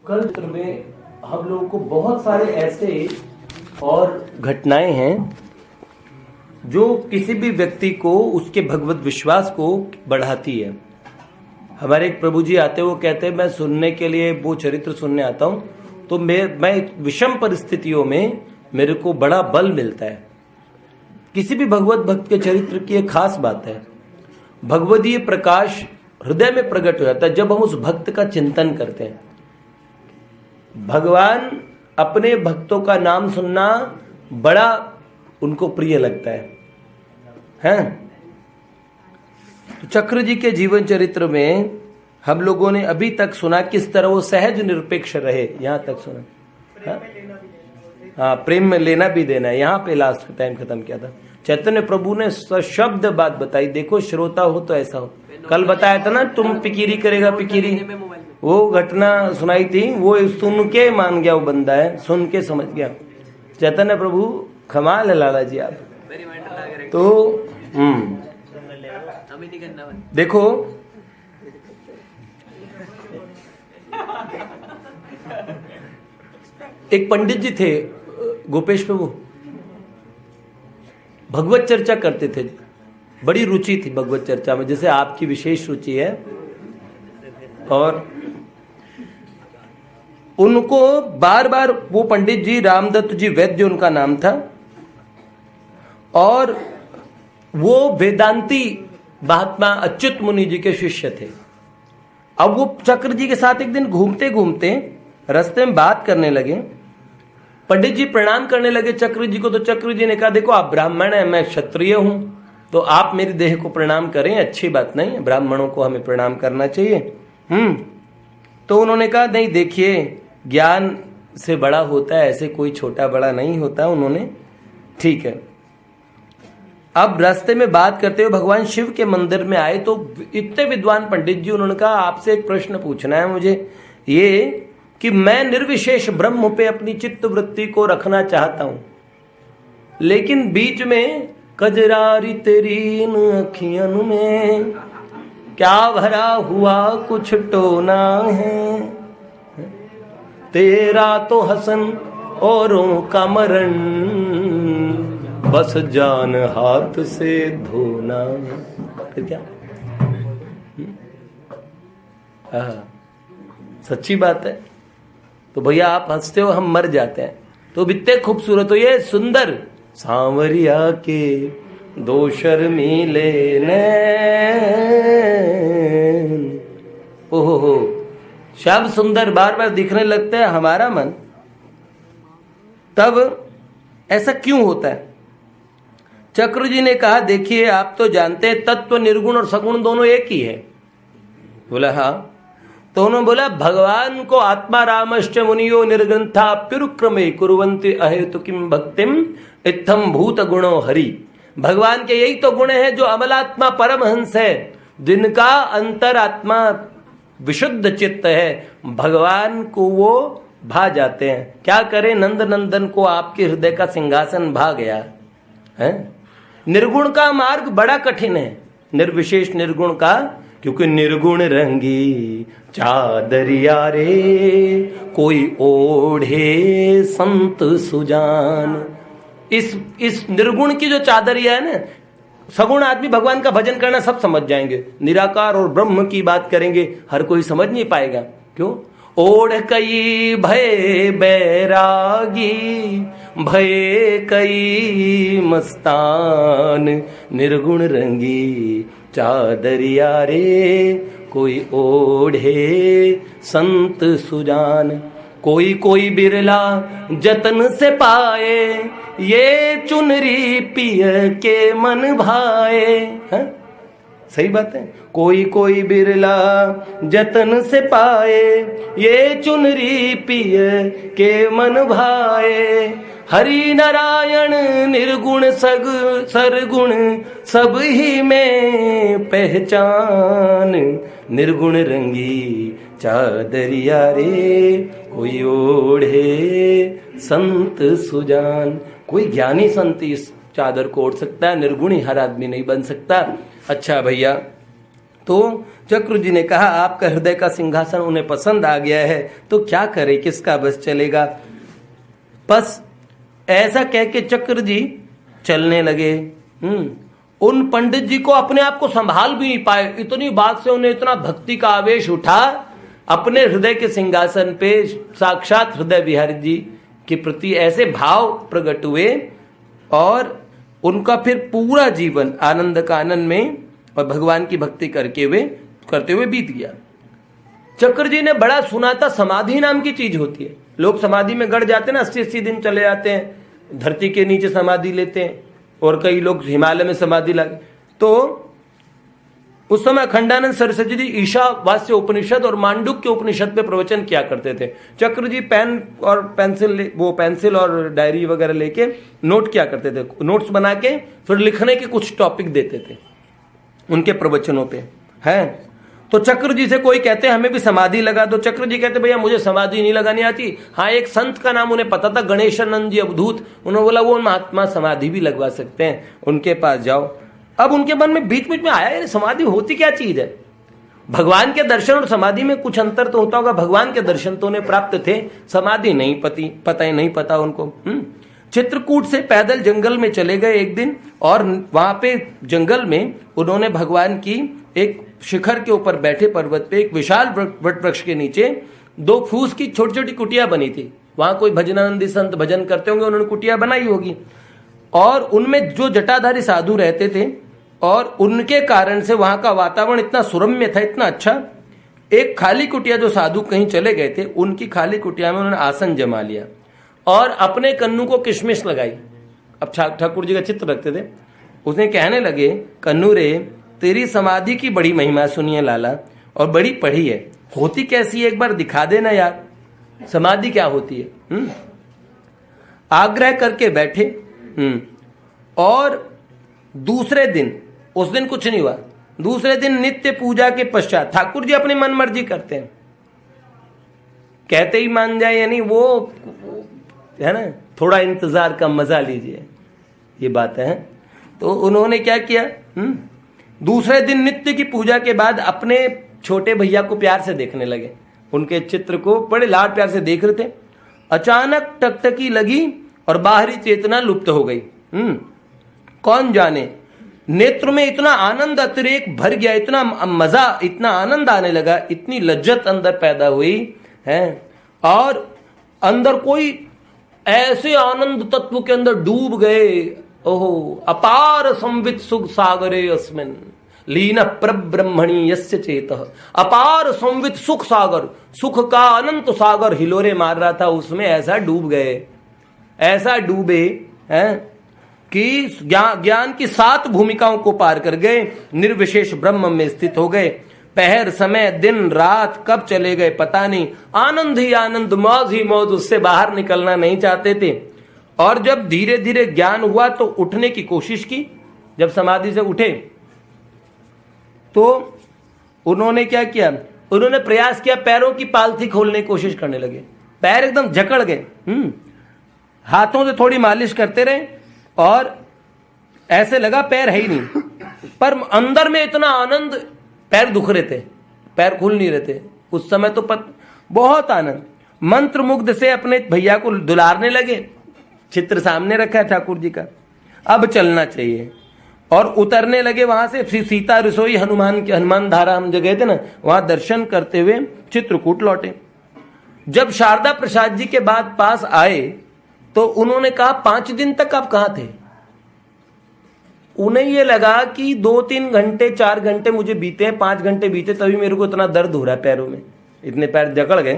कल में हम लोगों को बहुत सारे ऐसे और घटनाएं हैं जो किसी भी व्यक्ति को उसके भगवत विश्वास को बढ़ाती है। हमारे एक प्रभु जी आते हैं, वो कहते हैं मैं सुनने के लिए वो चरित्र सुनने आता हूँ तो मैं विषम परिस्थितियों में मेरे को बड़ा बल मिलता है। किसी भी भगवत भक्त के चरित्र की एक खास बात है, भगवदीय प्रकाश हृदय में प्रकट हो जाता है जब हम उस भक्त का चिंतन करते हैं। भगवान अपने भक्तों का नाम सुनना बड़ा उनको प्रिय लगता है? तो चक्र जी के जीवन चरित्र में हम लोगों ने अभी तक सुना किस तरह वो सहज निरपेक्ष रहे, यहां तक सुना। हाँ, प्रेम में लेना भी देना है, यहां पे लास्ट टाइम खत्म किया था। चैतन्य प्रभु ने सशब्द बात बताई, देखो श्रोता हो तो ऐसा हो। कल बताया था ना, तुम पिकीरी करेगा पिकीरी, वो घटना सुनाई थी, वो सुन के मान गया, वो बंदा है सुन के समझ गया। चैतन्य प्रभु कमाल है लाला जी आप। तो देखो एक पंडित जी थे गोपेश प्रभु, भगवत चर्चा करते थे, बड़ी रुचि थी भगवत चर्चा में, जैसे आपकी विशेष रुचि है। और उनको बार बार वो पंडित जी रामदत्त जी वैद्य उनका नाम था, और वो वेदांती महात्मा अच्युत मुनि जी के शिष्य थे। अब वो चक्र जी के साथ एक दिन घूमते घूमते रास्ते में बात करने लगे। पंडित जी प्रणाम करने लगे चक्र जी को, तो चक्र जी ने कहा देखो आप ब्राह्मण हैं, मैं क्षत्रिय हूं, तो आप मेरी देह को प्रणाम करें, अच्छी बात नहीं है, ब्राह्मणों को हमें प्रणाम करना चाहिए। तो उन्होंने कहा नहीं देखिए, ज्ञान से बड़ा होता है, ऐसे कोई छोटा बड़ा नहीं होता। उन्होंने ठीक है। अब रास्ते में बात करते हुए भगवान शिव के मंदिर में आए, तो इतने विद्वान पंडित जी, उन्होंने कहा आपसे एक प्रश्न पूछना है मुझे, ये कि मैं निर्विशेष ब्रह्म पे अपनी चित्त वृत्ति को रखना चाहता हूं, लेकिन बीच में कजरारी तेरी इन अखियन में क्या भरा हुआ कुछ टोना है, तेरा तो हसन औरों का मरण, बस जान हाथ से धोना। फिर क्या? सच्ची बात है। तो भैया आप हंसते हो, हम मर जाते हैं। तो इतने खूबसूरत हो ये सुंदर सांवरिया के दो शर्मीले नैन, ओहो श्याम सुंदर बार बार दिखने लगता है हमारा मन। तब ऐसा क्यों होता है? चक्र जी ने कहा देखिए आप तो जानते हैं तत्व निर्गुण और सगुण दोनों एक ही है। बोला हाँ। तो उन्होंने बोला भगवान को आत्मा रामश्च मुनियो निर्ग्रंथा प्युरुक्रमे कुर्वन्ति अहेतु किम भक्तिम इत्थम भूत गुणो हरि। भगवान के यही तो गुण है जो अमलात्मा परमहंस है, जिनका अंतरात्मा विशुद्ध चित्त है, भगवान को वो भा जाते हैं। क्या करें, नंद नंदन को आपके हृदय का सिंहासन भा गया है। निर्गुण का मार्ग बड़ा कठिन है, निर्विशेष निर्गुण का, क्योंकि निर्गुण रंगी चादरिया रे कोई ओढ़े संत सुजान। इस निर्गुण की जो चादरिया है ना, सगुण आदमी भगवान का भजन करना सब समझ जाएंगे, निराकार और ब्रह्म की बात करेंगे हर कोई समझ नहीं पाएगा। क्यों? ओढ़ कई भय बैरागी, भय कई मस्तान, निर्गुण रंगी चादरिया रे कोई ओढ़े संत सुजान। कोई कोई बिरला जतन से पाए, ये चुनरी पिय के मन भाए। है? सही बात है। कोई कोई बिरला जतन से पाए, ये चुनरी पिय के मन भाए। हरि नारायण निर्गुण सग सरगुण सब ही में पहचान, निर्गुण रंगी चादरिया रे कोई ओढ़े संत सुजान। कोई ज्ञानी संत इस चादर को ओढ़ सकता है, निर्गुणी हर आदमी नहीं बन सकता। अच्छा भैया, तो चक्र जी ने कहा आपका हृदय का सिंहासन उन्हें पसंद आ गया है, तो क्या करे, किसका बस चलेगा। बस ऐसा कह के चक्र जी चलने लगे। उन पंडित जी को अपने आप को संभाल भी नहीं पाए, इतनी बात से उन्हें इतना भक्ति का आवेश उठा, अपने हृदय के सिंहासन पे साक्षात हृदय बिहारी जी के प्रति ऐसे भाव प्रकट हुए और उनका फिर पूरा जीवन आनंद का आनंद में और भगवान की भक्ति करते हुए बीत गया। चक्र जी ने बड़ा सुना था समाधि नाम की चीज होती है। लोग समाधि में गड़ जाते हैं ना, 80-80 दिन चले जाते हैं, धरती के नीचे समाधि लेते हैं, और कई लोग हिमालय में समाधि लगे। तो उस समय अखंडानंद सरस्वती जी ईशावास्य उपनिषद और मांडुक्य उपनिषद पे प्रवचन किया करते थे। चक्र जी पेंसिल और डायरी वगैरह लेके नोट किया करते थे, नोट्स बना के फिर लिखने के कुछ टॉपिक देते थे उनके प्रवचनों पे, हैं। तो चक्र जी से कोई कहते हमें भी समाधि लगा दो, चक्र जी कहते भैया मुझे समाधि नहीं लगानी आती। हाँ, एक संत का नाम उन्हें पता था, गणेशानंद जी अवधूत, उन्होंने बोला वो महात्मा समाधि भी लगवा सकते हैं, उनके पास जाओ। अब उनके मन में बीच बीच में आया ये समाधि होती क्या चीज है। भगवान के दर्शन और समाधि में कुछ अंतर तो होता होगा, भगवान के दर्शन तो उन्हें प्राप्त थे, समाधि नहीं पता उनको। चित्रकूट से पैदल जंगल में चले गए एक दिन, और वहां पे जंगल में उन्होंने भगवान की एक शिखर के ऊपर बैठे पर्वत पे एक विशाल वट वृक्ष के नीचे 2 फूस की छोटी छोटी कुटिया बनी थी। वहां कोई भजनानंदी संत भजन करते होंगे, उन्होंने कुटिया बनाई होगी, और उनमें जो जटाधारी साधु रहते थे, और उनके कारण से वहां का वातावरण इतना सुरम्य था, इतना अच्छा। एक खाली कुटिया, जो साधु कहीं चले गए थे, उनकी खाली कुटिया में उन्होंने आसन जमा लिया और अपने कन्नू को किशमिश लगाई। अब ठाकुर जी का चित्र रखते थे, उसने कहने लगे कन्नू रे तेरी समाधि की बड़ी महिमा सुनी है लाला, और बड़ी पढ़ी है, होती कैसी है एक बार दिखा देना यार, समाधि क्या होती है। आग्रह करके बैठे। और दूसरे दिन, उस दिन कुछ नहीं हुआ, दूसरे दिन नित्य पूजा के पश्चात ठाकुर जी अपनी मन मर्जी करते हैं, कहते ही मान जाए यानी वो है ना, थोड़ा इंतजार का मजा लीजिए, ये बात है। तो उन्होंने क्या किया, दूसरे दिन नित्य की पूजा के बाद अपने छोटे भैया को प्यार से देखने लगे, उनके चित्र को बड़े लाड प्यार से देख रहे थे। अचानक टकटकी लगी और बाहरी चेतना लुप्त हो गई। कौन जाने, नेत्र में इतना आनंद अतिरेक भर गया, इतना मजा, इतना आनंद आने लगा, इतनी लज्जत अंदर पैदा हुई है, और अंदर कोई ऐसे आनंद तत्व के अंदर डूब गए। ओहो, अपार संवित सुख सागरे अस्मिन् लीन प्रब्रह्मणि यस्य चेतः। अपार संवित सुख सागर, सुख का अनंत सागर हिलोरे मार रहा था, उसमें ऐसा डूब गए, ऐसा डूबे हैं कि ज्ञान की 7 भूमिकाओं को पार कर गए, निर्विशेष ब्रह्म में स्थित हो गए। पहर समय दिन रात कब चले गए पता नहीं, आनंद ही आनंद, मौज ही मौज, उससे बाहर निकलना नहीं चाहते थे। और जब धीरे धीरे ज्ञान हुआ तो उठने की कोशिश की। जब समाधि से उठे तो उन्होंने क्या किया, उन्होंने प्रयास किया, पैरों की पालथी खोलने की कोशिश करने लगे, पैर एकदम जकड़ गए। हाथों से थोड़ी मालिश करते रहे और ऐसे लगा पैर है ही नहीं, पर अंदर में इतना आनंद, पैर दुख रहे थे, पैर खुल नहीं रहे थे उस समय तो बहुत आनंद। मंत्र मुग्ध से अपने भैया को दुलारने लगे। चित्र सामने रखा है ठाकुर जी का, अब चलना चाहिए। और उतरने लगे वहां से, सीता रसोई हनुमान धारा हम जो गए थे ना, वहां दर्शन करते हुए चित्रकूट लौटे। जब शारदा प्रसाद जी के बाद पास आए तो उन्होंने कहा 5 दिन तक आप कहां थे। उन्हें ये लगा कि 2-3 घंटे 4 घंटे मुझे बीते हैं, 5 घंटे बीते तभी मेरे को इतना दर्द हो रहा है पैरों में, इतने पैर जकड़ गए।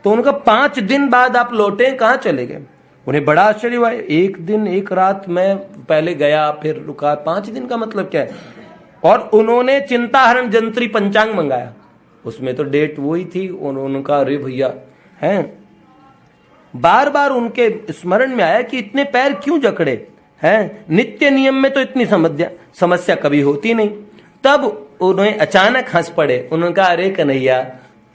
तो उनका 5 दिन बाद आप लौटे, कहां चले गए। उन्हें बड़ा आश्चर्य हुआ, 1 दिन 1 रात मैं पहले गया फिर रुका, 5 दिन का मतलब क्या है। और उन्होंने चिंताहरण जंत्री पंचांग मंगाया, उसमें तो डेट वही थी। उन्होंने कहा अरे भैया हैं, बार बार उनके स्मरण में आया कि इतने पैर क्यों जकड़े हैं, नित्य नियम में तो इतनी समस्या कभी होती नहीं। तब उन्हें अचानक हंस पड़े। उन्होंने कहा अरे कन्हैया,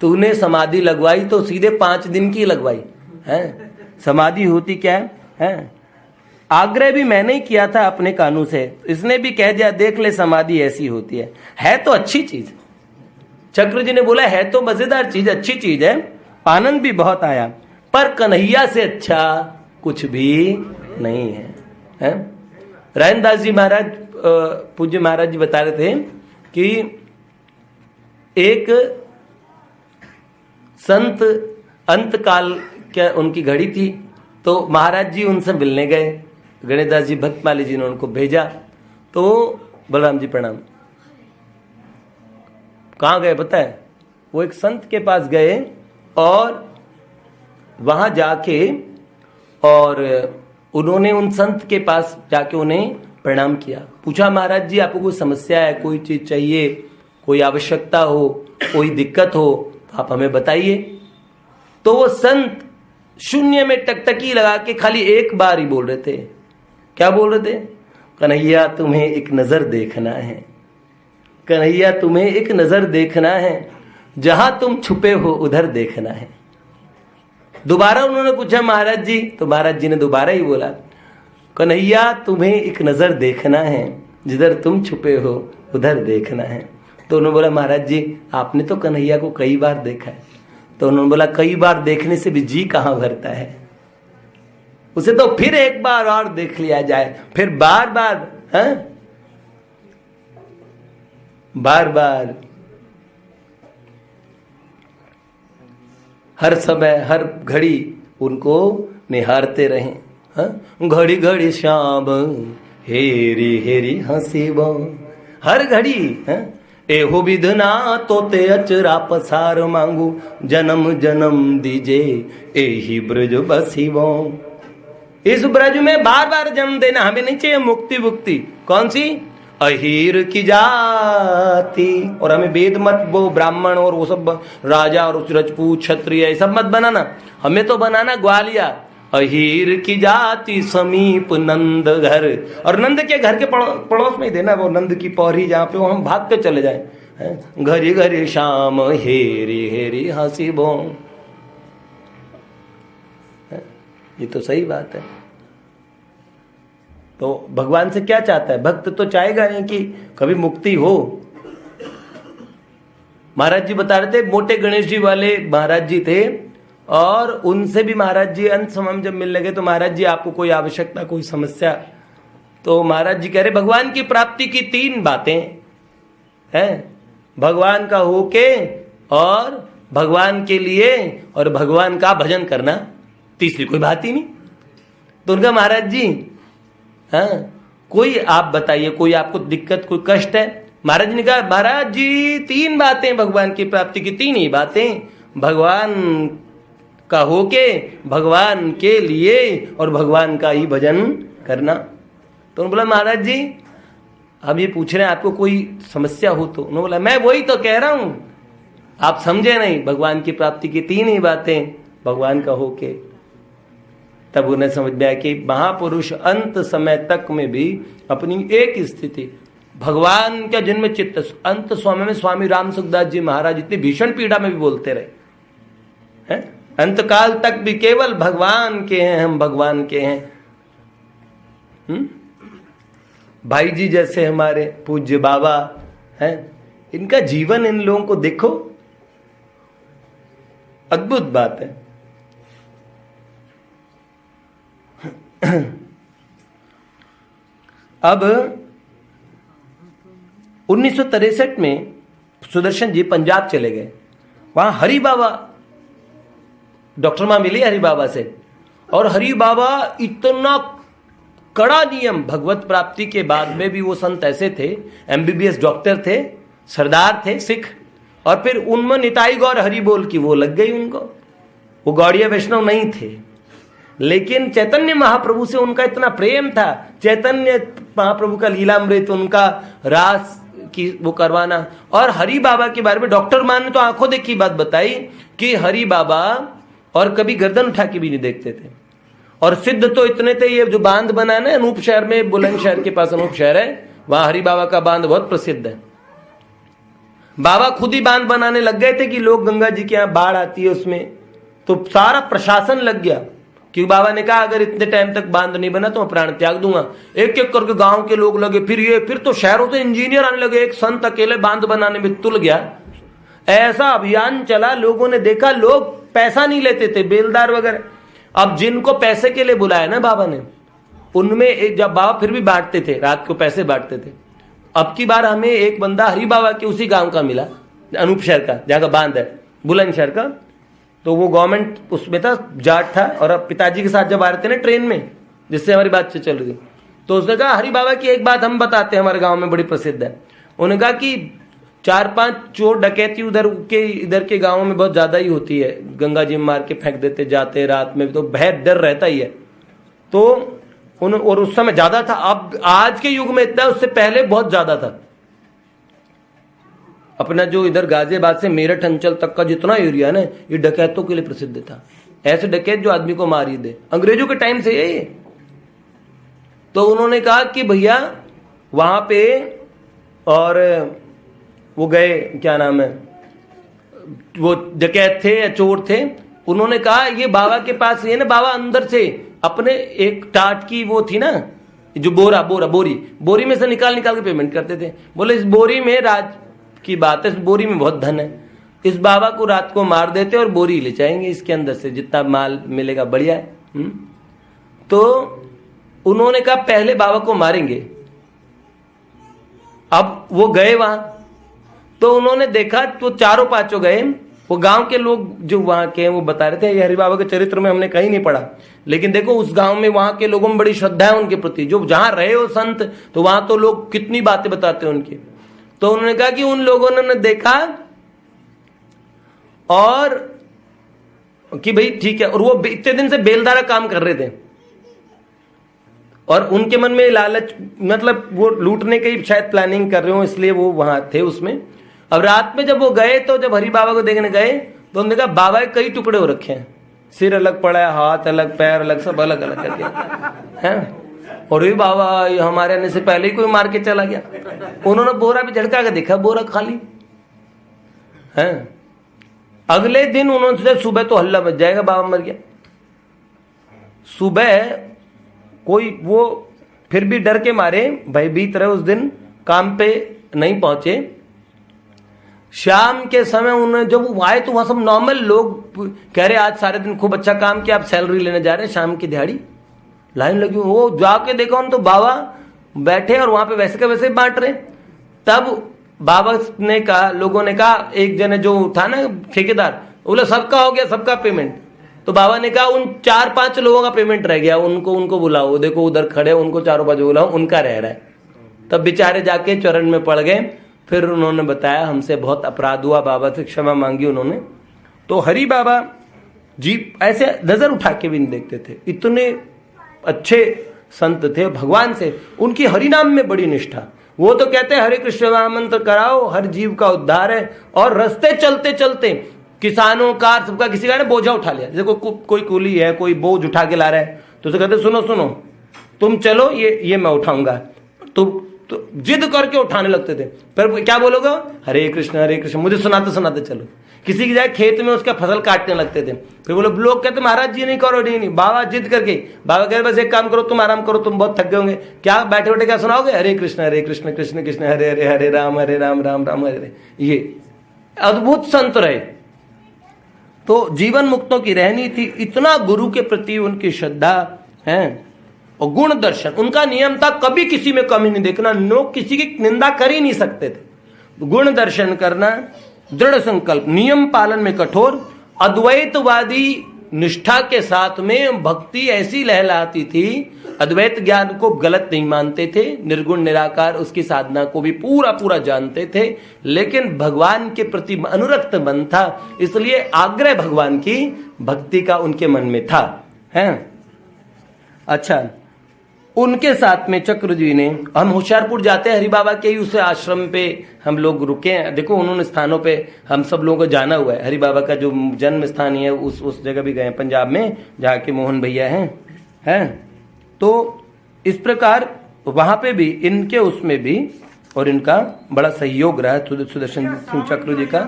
तूने समाधि लगवाई तो सीधे 5 दिन की लगवाई है। समाधि होती क्या है? आग्रह भी मैंने ही किया था अपने कानून से, इसने भी कह दिया देख ले समाधि ऐसी होती है तो अच्छी चीज। चक्र जी ने बोला है तो मजेदार चीज, अच्छी चीज है, आनंद भी बहुत आया, पर कन्हैया से अच्छा कुछ भी नहीं है? रायनदास जी महाराज, पूज्य महाराज जी बता रहे थे कि एक संत अंत काल क्या उनकी घड़ी थी, तो महाराज जी उनसे मिलने गए। गणेशदास जी भक्तमाली जी ने उनको भेजा, तो बलराम जी प्रणाम, कहाँ गए पता है? वो एक संत के पास गए और वहां जाके और उन्होंने उन संत के पास जाके उन्हें प्रणाम किया। पूछा महाराज जी आपको कोई समस्या है, कोई चीज चाहिए, कोई आवश्यकता हो, कोई दिक्कत हो तो आप हमें बताइए। तो वो संत शून्य में टकटकी लगा के खाली एक बार ही बोल रहे थे। क्या बोल रहे थे? कन्हैया तुम्हें एक नजर देखना है, कन्हैया तुम्हें एक नजर देखना है, जहां तुम छुपे हो उधर देखना है। दोबारा उन्होंने पूछा महाराज जी, तो महाराज जी ने दोबारा ही बोला कन्हैया तुम्हें एक नजर देखना है, जिधर तुम छुपे हो उधर देखना है। तो उन्होंने बोला महाराज जी आपने तो कन्हैया को कई बार देखा है। तो उन्होंने बोला कई बार देखने से भी जी कहां भरता है, उसे तो फिर एक बार और देख लिया जाए, फिर बार बार बार बार हर समय हर घड़ी उनको निहारते रहें। घड़ी घड़ी श्याम हेरी हेरी हंसी बो, हर घड़ी एहो विधना तोते अचरा पसार मांगू, जन्म जन्म दीजे एही ब्रज बसी बो। इस ब्रज में बार बार जन्म देना हमें नहीं चाहिए। मुक्ति मुक्ति कौन सी? अहीर की जाति। और हमें वेद मत वो ब्राह्मण और वो सब राजा और रजपूत क्षत्रिय सब मत बनाना, हमें तो बनाना ग्वालिया। अहीर की जाति समीप नंद घर, और नंद के घर के पड़ोस में ही देना, वो नंद की पौरी जहाँ पे वो हम भाग के चले जाए। घरी घरी शाम हेरी हेरी हंसी बो। ये तो सही बात है। तो भगवान से क्या चाहता है? भक्त तो चाहेगा नहीं कि कभी मुक्ति हो। महाराज जी बता रहे थे, मोटे गणेश जी वाले महाराज जी थे, और उनसे भी महाराज जी अंत समय में जब मिलने गए तो महाराज जी आपको कोई आवश्यकता, कोई समस्या? तो महाराज जी कह रहे भगवान की प्राप्ति की 3 बातें हैं, भगवान का होके और भगवान के लिए और भगवान का भजन करना, तीसरी कोई बात ही नहीं। तो उनका महाराज जी कोई आप बताइए, कोई आपको दिक्कत, कोई कष्ट है? महाराज जी ने कहा महाराज जी 3 बातें भगवान की प्राप्ति की, 3 ही बातें, भगवान का होके, भगवान के लिए और भगवान का ही भजन करना। तो उन्होंने बोला महाराज जी हम ये पूछ रहे हैं आपको कोई समस्या हो तो? उन्होंने बोला मैं वही तो कह रहा हूं, आप समझे नहीं, भगवान की प्राप्ति की 3 ही बातें, भगवान का होके। तब उन्हें समझ में आया कि महापुरुष अंत समय तक में भी अपनी एक स्थिति, भगवान का जन्म चित्त, अंत समय में स्वामी राम सुखदास जी महाराज इतनी भीषण पीड़ा में भी बोलते रहे हैं, अंत काल तक भी केवल भगवान के हैं, हम भगवान के हैं। भाई जी जैसे हमारे पूज्य बाबा हैं, इनका जीवन, इन लोगों को देखो, अद्भुत बात है। अब 1963 में सुदर्शन जी पंजाब चले गए, वहां हरि बाबा, डॉक्टर मां मिली हरि बाबा से, और हरि बाबा इतना कड़ा नियम, भगवत प्राप्ति के बाद में भी वो संत ऐसे थे, एमबीबीएस डॉक्टर थे, सरदार थे सिख, और फिर उनमें निताई गौर हरि बोल की वो लग गई उनको। वो गौड़िया वैष्णव नहीं थे, लेकिन चैतन्य महाप्रभु से उनका इतना प्रेम था, चैतन्य महाप्रभु का लीलामृत, उनका रास की वो करवाना। और हरि बाबा के बारे में डॉक्टर मान ने तो आंखों देखी बात बताई कि हरि बाबा और कभी गर्दन उठा के भी नहीं देखते थे, और सिद्ध तो इतने थे, ये जो बांध बना ना अनूप शहर में, बुलंदशहर के पास अनूप शहर है, वहां हरि बाबा का बांध बहुत प्रसिद्ध है। बाबा खुद ही बांध बनाने लग गए थे कि लोग गंगा जी के यहाँ बाढ़ आती है उसमें, तो सारा प्रशासन लग गया, क्योंकि बाबा ने कहा अगर इतने टाइम तक बांध नहीं बना तो मैं प्राण त्याग दूंगा। एक एक करके गांव के लोग लगे, फिर तो शहरों से इंजीनियर आने लगे, एक संत अकेले बांध बनाने में तुल गया, ऐसा अभियान चला, लोगों ने देखा, लोग पैसा नहीं लेते थे, बेलदार वगैरह। अब जिनको पैसे के लिए बुलाया ना बाबा ने, उनमें जब बाबा फिर भी बांटते थे, रात को पैसे बांटते थे। अब की बार हमें एक बंदा हरि बाबा के उसी गांव का मिला, अनूप शहर का, जहां का बांध है, बुलंदशहर का। तो वो गवर्नमेंट उसमें था, जाट था। और अब पिताजी के साथ जब आ रहे थे ना ट्रेन में, जिससे हमारी बात चल रही थी, तो उसने कहा हरि बाबा की एक बात हम बताते हैं, हमारे गांव में बड़ी प्रसिद्ध है। उन्होंने कहा कि 4-5 चोर डकैती इधर के गांवों में बहुत ज्यादा ही होती है, गंगा जी में मार के फेंक देते जाते, रात में तो भय डर रहता ही है। तो और उस समय ज्यादा था, अब आज के युग में इतना, उससे पहले बहुत ज्यादा था। अपना जो इधर गाजियाबाद से मेरठ अंचल तक का जितना एरिया है ना, ये डकैतों के लिए प्रसिद्ध था। ऐसे डकैत जो आदमी को मार ही दे, अंग्रेजों के टाइम से ये। तो उन्होंने कहा कि भैया वहां पे, और वो गए, क्या नाम है, वो डकैत थे या चोर थे, उन्होंने कहा ये बाबा के पास ये ना, बाबा अंदर से अपने एक टाट की वो थी ना, जो बोरी में से निकाल के पेमेंट करते थे। बोले इस बोरी में, राज की बात है, इस बोरी में बहुत धन है, इस बाबा को रात को मार देते और बोरी ले जाएंगे, इसके अंदर से जितना माल मिलेगा बढ़िया है। तो उन्होंने कहा पहले बाबा को मारेंगे। अब वो गए वहां, तो उन्होंने देखा, तो 4-5 गए। वो गांव के लोग जो वहां के हैं वो बता रहे थे, ये हरि बाबा के चरित्र में हमने कहीं नहीं पढ़ा, लेकिन देखो उस गांव में वहां के लोगों में बड़ी श्रद्धा है उनके प्रति, जो जहां रहे हो संत, तो वहां तो लोग कितनी बातें बताते हैं उनकी। तो उन्होंने कहा कि उन लोगों ने देखा और कि भाई ठीक है, और वो इतने दिन से बेलदारा काम कर रहे थे, और उनके मन में लालच, मतलब वो लूटने की शायद प्लानिंग कर रहे हो, इसलिए वो वहां थे उसमें। अब रात में जब वो गए, तो जब हरि बाबा को देखने गए, तो उन्होंने कहा बाबा के कई टुकड़े हो रखे हैं, सिर अलग पड़ा है, हाथ अलग, पैर अलग, सब अलग अलग करके हैं। और ये बाबा हमारे आने से पहले ही कोई मार के चला गया। उन्होंने बोरा भी झटका के देखा, बोरा खाली है। अगले दिन उन्होंने सोचा सुबह तो हल्ला मच जाएगा, बाबा मर गया। सुबह कोई वो फिर भी डर के मारे भयभीत रहे, उस दिन काम पे नहीं पहुंचे। शाम के समय उन्होंने जब वो आए, तो वहां सब नॉर्मल लोग कह रहे आज सारे दिन खूब अच्छा काम किया, आप सैलरी लेने जा रहे हैं, शाम की दिहाड़ी। लाइन लगी, वो जाके देखा उन, तो बाबा बैठे और वहां पे वैसे के वैसे बांट रहे। तब बाबा ने कहा, लोगों ने कहा, एक जने जो था ना ठेकेदार, बोले सबका हो गया, सबका पेमेंट। तो बाबा ने कहा उन 4-5 लोगों का पेमेंट रह गया, उनको बुलाओ, देखो उधर खड़े, उनको 4-5 बुलाओ, उनका रह रहा है। तब बेचारे जाके चरण में पड़ गए। फिर उन्होंने बताया हमसे बहुत अपराध हुआ, बाबा से क्षमा मांगी उन्होंने। तो हरि बाबा जी ऐसे नजर उठा के भी नहीं देखते थे, इतने अच्छे संत थे भगवान से, उनकी हरि नाम में बड़ी निष्ठा। वो तो कहते हैं हरे कृष्ण महामंत्र कराओ, हर जीव का उद्धार है। और रास्ते चलते चलते किसानों का, सबका, किसी का बोझा उठा लिया, जैसे कोई कूली है, कोई बोझ उठा के ला रहा है, तो उसे कहते सुनो तुम चलो, ये मैं उठाऊंगा। तो जिद करके उठाने लगते थे। फिर क्या बोलोगे, हरे कृष्ण मुझे सुनाते चलो। किसी की जाए खेत में उसका फसल काटने लगते थे। फिर बोलो, लोग कहते महाराज जी नहीं करो, नहीं। बाबा जिद करके, बाबा कहते बस एक काम करो, तुम आराम करो, तुम बहुत थक गए होंगे, क्या बैठे बैठे क्या सुनाओगे, हरे कृष्ण कृष्ण कृष्ण हरे हरे, हरे राम राम राम हरे। ये अद्भुत संत रहे। तो जीवन मुक्तों की रहनी थी, इतना गुरु के प्रति उनकी श्रद्धा है। और गुण दर्शन उनका नियम था, कभी किसी में कमी नहीं देखना, लोग किसी की निंदा कर ही नहीं सकते थे। गुण दर्शन करना, दृढ़ संकल्प, नियम पालन में कठोर, अद्वैतवादी निष्ठा के साथ में भक्ति ऐसी लहलाती थी, अद्वैत ज्ञान को गलत नहीं मानते थे, निर्गुण निराकार उसकी साधना को भी पूरा जानते थे, लेकिन भगवान के प्रति अनुरक्त मन था, इसलिए आग्रह भगवान की भक्ति का उनके मन में था। हैं? अच्छा, उनके साथ में चक्र जी ने, हम होशियारपुर जाते हैं, हरि बाबा के ही उस आश्रम पे हम लोग रुके हैं। देखो उन्होंने स्थानों पे हम सब लोगों को जाना हुआ है। हरि बाबा का जो जन्म स्थान है उस जगह भी गए, पंजाब में जहाँ के मोहन भैया हैं। तो इस प्रकार वहां पे भी इनके उसमें भी, और इनका बड़ा सहयोग रहा सुदर्शन सिंह चक्र जी का।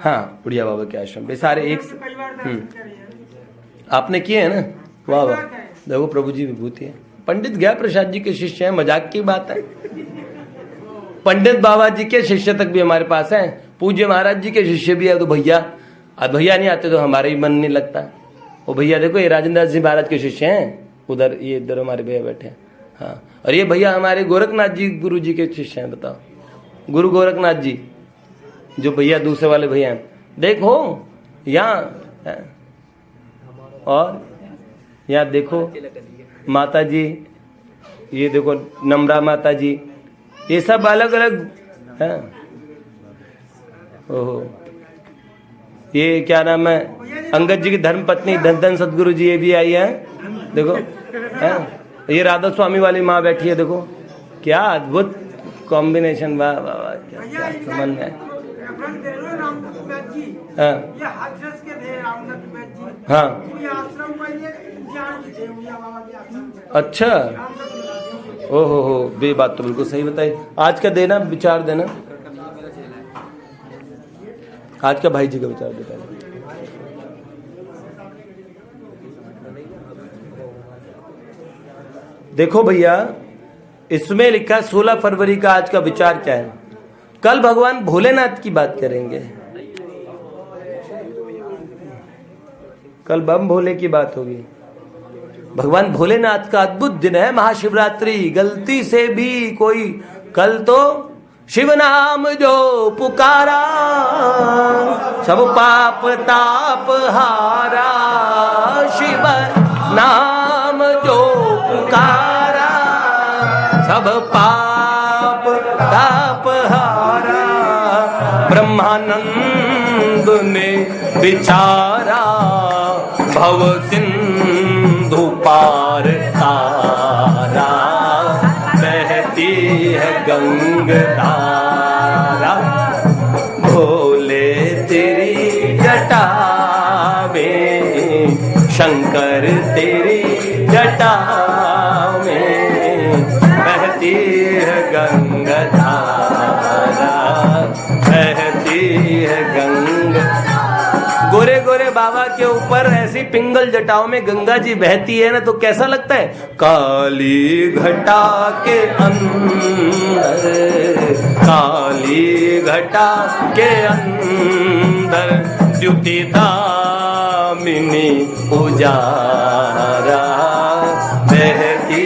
हाँ, उड़िया बाबा के आश्रम पे सारे एक आपने किए है ना, वाह वाह, देखो प्रभु जी विभूति है। पंडित गया प्रसाद जी के शिष्य हैं, मजाक की बात है। पंडित बाबा जी के शिष्य तक भी हमारे पास हैं। पूज्य महाराज जी के शिष्य भी है, तो भैया, अब भैया नहीं आते तो हमारा ही मन नहीं लगता। वो भैया देखो, ये राजेंद्र दास जी महाराज के शिष्य हैं, उधर ये इधर हमारे भैया बैठे हैं। हाँ, और ये भैया हमारे गोरखनाथ जी गुरु जी के शिष्य हैं। बताओ, गुरु गोरखनाथ जी, जो भैया दूसरे वाले भैया हैं, देखो यहाँ, और यहाँ देखो माता जी, ये देखो नम्रा माता जी, ये सब अलग अलग हैं। ओहो, ये क्या नाम है, अंगद जी की धर्म पत्नी धन धन सदगुरु जी, ये भी आई है। देखो है, ये राधा स्वामी वाली माँ बैठी है। देखो क्या अद्भुत कॉम्बिनेशन, वाह वाह वाह, क्या संबंध है। हाँ, अच्छा, ओहो, ये बात तो बिल्कुल सही बताई। आज का देना विचार देना, आज का भाई जी का विचार देता है। देखो भैया, इसमें लिखा 16 फरवरी का आज का विचार क्या है। कल भगवान भोलेनाथ की बात करेंगे, कल बम भोले की बात होगी। भगवान भोलेनाथ का अद्भुत दिन है महाशिवरात्रि। गलती से भी कोई कल तो शिव नाम जो पुकारा, सब पाप ताप हारा। शिव नाम जो पुकारा, सब पाप ताप हारा। ब्रह्मानंद ने विचारा, भव सिंधु पार तारा। बहती है गंगाधारा, भोले तेरी जटा में, शंकर तेरी जटा में। बहती है गंगाधारा, बहती है गंगा। गोरे गोरे बाबा के ऊपर ऐसी पिंगल जटाओं में गंगा जी बहती है ना, तो कैसा लगता है। काली घटा के अंदर, काली घटा के अंदर, द्युति दामिनी उजारा। बहती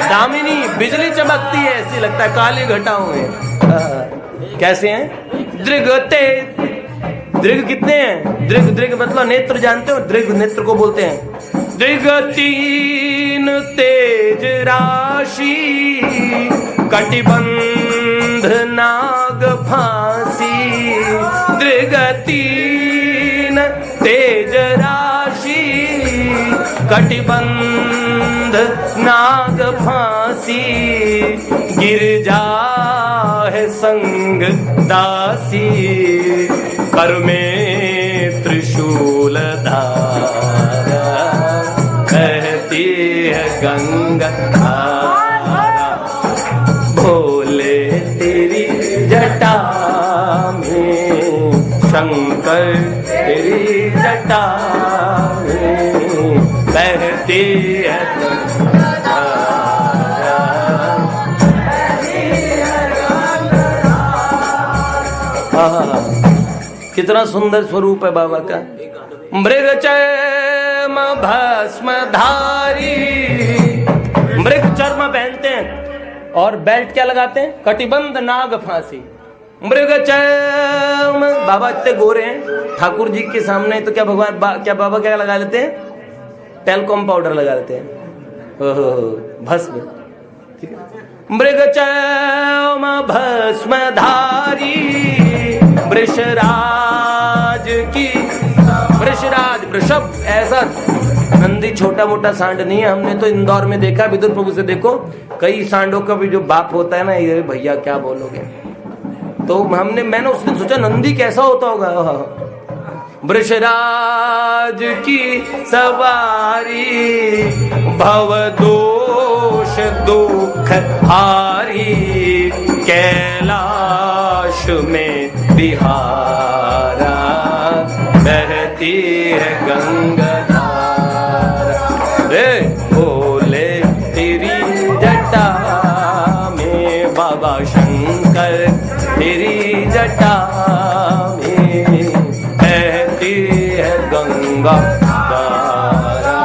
दामिनी, बिजली चमकती है, ऐसी लगता है काली घटाओं में। कैसे हैं दृगते, दृग कितने हैं, दृग, दृग मतलब नेत्र, जानते हो, दृग नेत्र को बोलते हैं। दृग तीन तेज राशि, कटिबंध नाग फांसी। दृग तीन तेज राशि, कटिबंध नाग फांसी। गिरजा है संग दासी, कर में त्रिशूल धारा। बहती है गंगा धारा, भोले तेरी जटा में, शंकर तेरी जटा में। बहती है कितना सुंदर स्वरूप है बाबा का। मृग चर्म भस्म धारी, मृग चर्म पहनते हैं और बेल्ट क्या लगाते हैं, कटिबंध नाग फांसी। मृग चर्म, बाबा इतने गोरे हैं ठाकुर जी के सामने, तो क्या भगवान क्या बाबा क्या लगा लेते हैं, टेलकॉम पाउडर लगा लेते हैं, भस्म। ठीक है, मृग चर्म भस्म धारी, वृषराज की, वृषराज वृषभ, ऐसा नंदी छोटा मोटा सांड नहीं है। हमने तो इंदौर में देखा, विदुर प्रभु से देखो, कई सांडों का भी जो बाप होता है ना, ये भैया क्या बोलोगे। तो मैंने उस दिन सोचा नंदी कैसा होता होगा। वृषराज की सवारी, भव दोष दुख हारी। कैलाश में बिहारा, बहती है गंगा धारा। रे भोले तेरी जटा में, बाबा शंकर तेरी जटा गंगा धारा।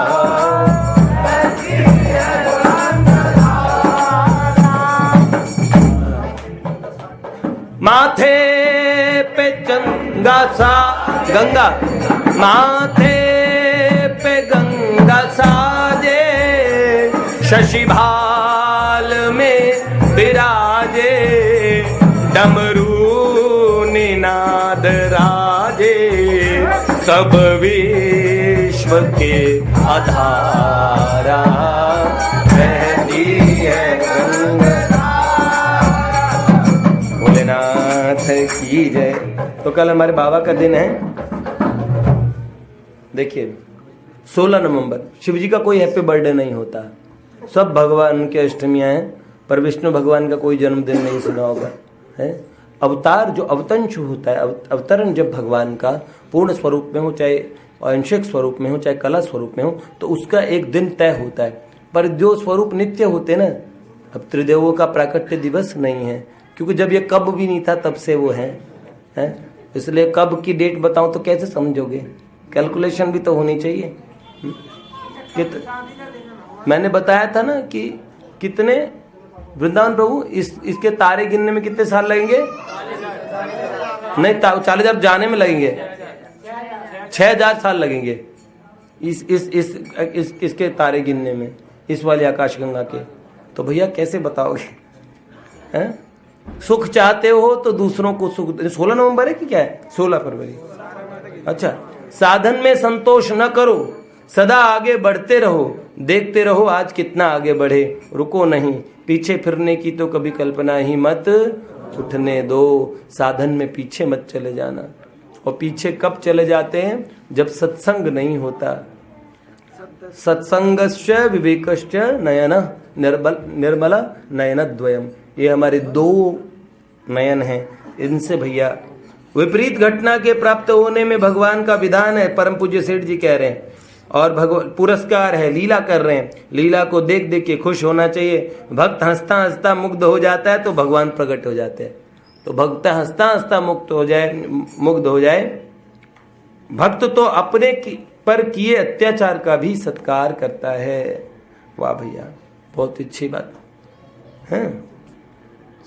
माथे पे गंगा माथे पे गंगा साजे, शशि भाल में विराजे, डमरू निनाद राजे, सब विश्व के आधारा, बहती है गंगा। भोलेनाथ की जय। तो कल हमारे बाबा का दिन है, देखिए 16 नवंबर। शिव जी का कोई हैप्पी बर्थडे नहीं होता, सब भगवान की अष्टमियां हैं, पर विष्णु भगवान का कोई जन्मदिन नहीं सुना होगा, है। अवतार जो अवतंश होता है, अवतरण जब भगवान का पूर्ण स्वरूप में हो, चाहे आंशिक स्वरूप में हो, चाहे कला स्वरूप में हो, तो उसका एक दिन तय होता है। पर जो स्वरूप नित्य होते ना, अब त्रिदेवों का प्राकट्य दिवस नहीं है, क्योंकि जब ये कब भी नहीं था तब से वो है। इसलिए कब की डेट बताऊं तो कैसे समझोगे, कैलकुलेशन भी तो होनी चाहिए। मैंने बताया था ना कि कितने वृंदावन प्रभु इसके तारे गिनने में कितने साल लगेंगे? नहीं, 40,000 जाने में लगेंगे, 6,000 साल लगेंगे इसके तारे गिनने में, इस वाली आकाशगंगा के। तो भैया कैसे बताओगे? हैं? सुख चाहते हो तो दूसरों को सुख। 16 नवंबर है कि क्या है? 16 फरवरी। अच्छा, साधन में संतोष न करो, सदा आगे बढ़ते रहो, देखते रहो आज कितना आगे बढ़े, रुको नहीं, पीछे फिरने की तो कभी कल्पना ही मत उठने दो। साधन में पीछे मत चले जाना। और पीछे कब चले जाते हैं? जब सत्संग नहीं होता। सत्संगश्च विवेकश्च नयन निर्मला नयन द्वयम, ये हमारे 2 नयन हैं। इनसे भैया विपरीत घटना के प्राप्त होने में भगवान का विधान है, परम पूज्य सेठ जी कह रहे हैं। और भगवान पुरस्कार है, लीला कर रहे हैं, लीला को देख देख के खुश होना चाहिए। भक्त हंसता हंसता मुग्ध हो जाता है तो भगवान प्रकट हो जाते हैं। तो भक्त हंसता हंसता मुग्ध हो जाए। भक्त तो अपने पर किए अत्याचार का भी सत्कार करता है। वाह भैया, बहुत अच्छी बात है।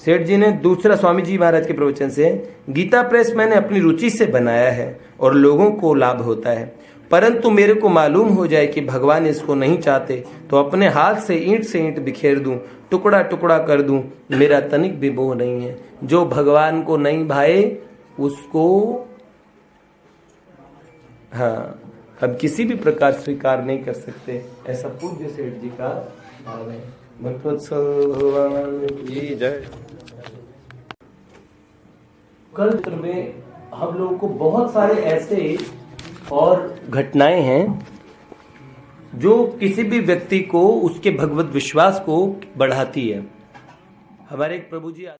सेठ जी ने दूसरा स्वामी जी महाराज के प्रवचन से, गीता प्रेस मैंने अपनी रुचि से बनाया है और लोगों को लाभ होता है, परंतु मेरे को मालूम हो जाए कि भगवान इसको नहीं चाहते तो अपने हाथ से ईंट बिखेर दूं, टुकड़ा टुकड़ा कर दूं, मेरा तनिक भी मोह नहीं है। जो भगवान को नहीं भाए उसको हम किसी भी प्रकार स्वीकार नहीं कर सकते। ऐसा पूज्य सेठ जी का भाव है। भगवत्सव की जय। कल में हम लोगों को बहुत सारे ऐसे और घटनाएं हैं जो किसी भी व्यक्ति को उसके भगवत विश्वास को बढ़ाती है। हमारे एक प्रभु जी